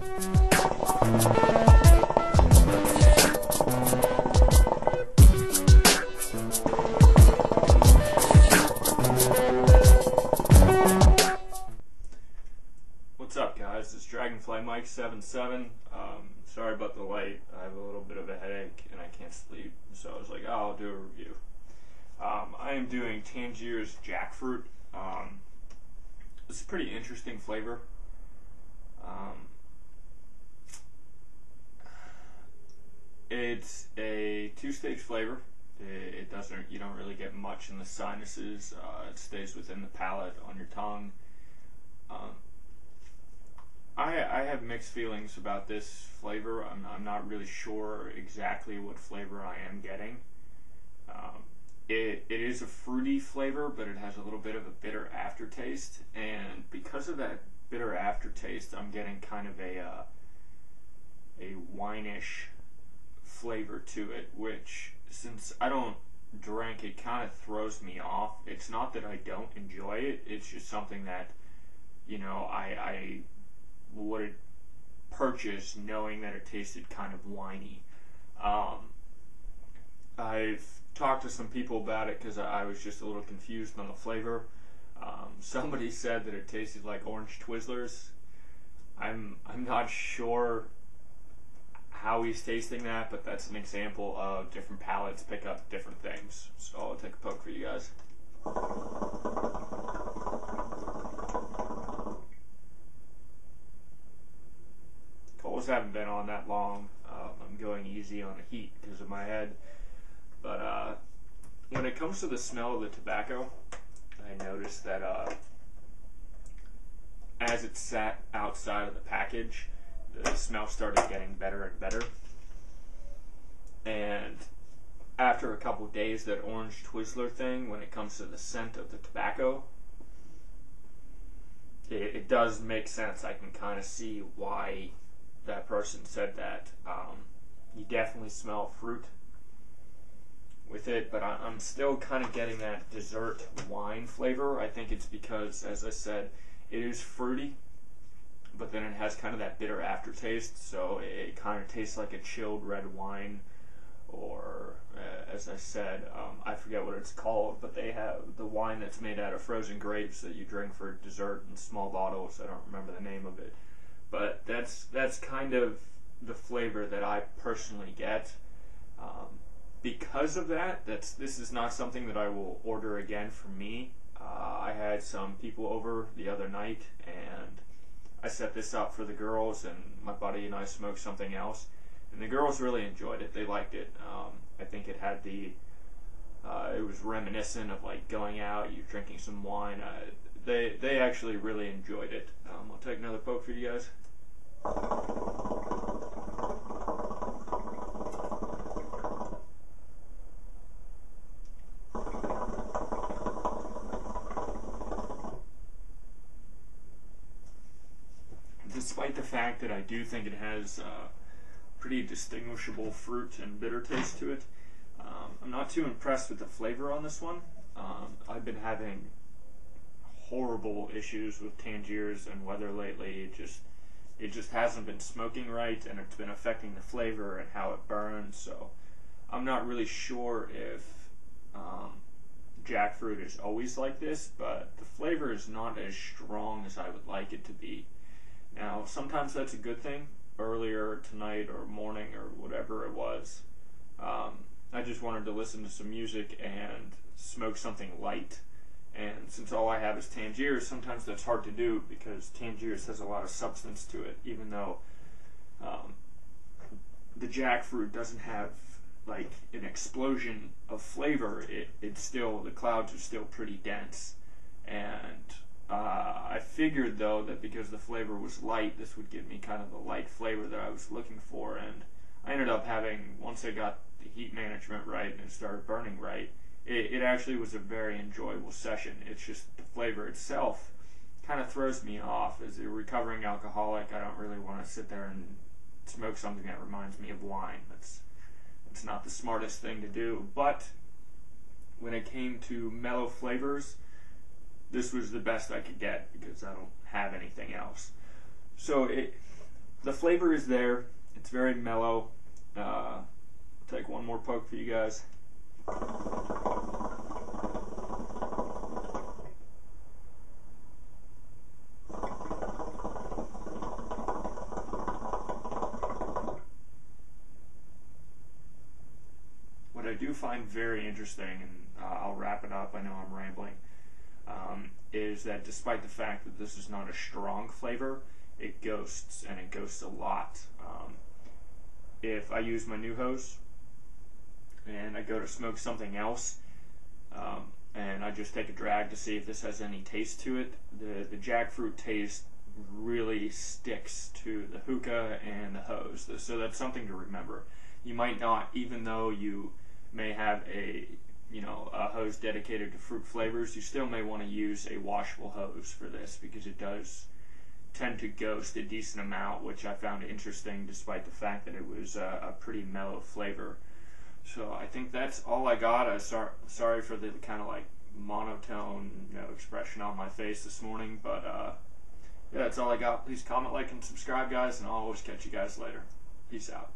What's up, guys? It's Dragonfly Mike 77. Sorry about the light. I have a little bit of a headache and I can't sleep, so I was like, oh, I'll do a review. I am doing Tangiers Jackfruit. It's a pretty interesting flavor. It's a two-stage flavor. You don't really get much in the sinuses. It stays within the palate on your tongue. I have mixed feelings about this flavor. I'm not really sure exactly what flavor I am getting. It is a fruity flavor, but it has a little bit of a bitter aftertaste, and because of that bitter aftertaste, I'm getting kind of a wine-ish flavor to it, which, since I don't drink, it kind of throws me off. It's not that I don't enjoy it, it's just something that, I would purchase knowing that it tasted kind of winey. I've talked to some people about it because I was just a little confused on the flavor. Somebody said that it tasted like orange Twizzlers. I'm not sure how he's tasting that, but that's an example of different palates pick up different things. So I'll take a poke for you guys. Coals haven't been on that long. I'm going easy on the heat because of my head. But when it comes to the smell of the tobacco, I noticed that as it sat outside of the package, the smell started getting better and better. And after a couple days, that orange Twizzler thing, when it comes to the scent of the tobacco, it does make sense. I can kind of see why that person said that. You definitely smell fruit with it, but I'm still kind of getting that dessert wine flavor. I think it's because, as I said, it is fruity, but then it has kind of that bitter aftertaste, so it kind of tastes like a chilled red wine, or as I said, I forget what it's called, but they have the wine that's made out of frozen grapes that you drink for dessert in small bottles. I don't remember the name of it, but that's kind of the flavor that I personally get. Because of that, this is not something that I will order again for me. I had some people over the other night, and I set this up for the girls, and my buddy and I smoked something else, and the girls really enjoyed it. They liked it. I think it had it was reminiscent of like going out, you drinking some wine. They actually really enjoyed it. I'll take another poke for you guys. Despite the fact that I do think it has pretty distinguishable fruit and bitter taste to it, I'm not too impressed with the flavor on this one. I've been having horrible issues with Tangiers and weather lately. It just hasn't been smoking right, and it's been affecting the flavor and how it burns. So I'm not really sure if jackfruit is always like this, but the flavor is not as strong as I would like it to be. Now, sometimes that's a good thing. Earlier tonight or morning or whatever it was, I just wanted to listen to some music and smoke something light. And since all I have is Tangiers, sometimes that's hard to do because Tangiers has a lot of substance to it, even though the jackfruit doesn't have like an explosion of flavor. It's still, the clouds are still pretty dense. And I figured, though, that because the flavor was light, this would give me kind of the light flavor that I was looking for, and I ended up having, once I got the heat management right and it started burning right, it actually was a very enjoyable session. It's just the flavor itself kind of throws me off. As a recovering alcoholic, I don't really want to sit there and smoke something that reminds me of wine. It's not the smartest thing to do, but when it came to mellow flavors, this was the best I could get because I don't have anything else. So the flavor is there. It's very mellow. Take one more poke for you guys. What I do find very interesting, and I'll wrap it up, I know I'm rambling, is that despite the fact that this is not a strong flavor, it ghosts, and it ghosts a lot. If I use my new hose and I go to smoke something else, and I just take a drag to see if this has any taste to it, the jackfruit taste really sticks to the hookah and the hose. So that's something to remember. You might not, even though you may have a hose dedicated to fruit flavors, you still may want to use a washable hose for this, because it does tend to ghost a decent amount, which I found interesting despite the fact that it was a pretty mellow flavor. So I think that's all I got. Sorry for the kind of like monotone expression on my face this morning, but yeah, that's all I got. Please comment, like, and subscribe, guys, and I'll always catch you guys later. Peace out.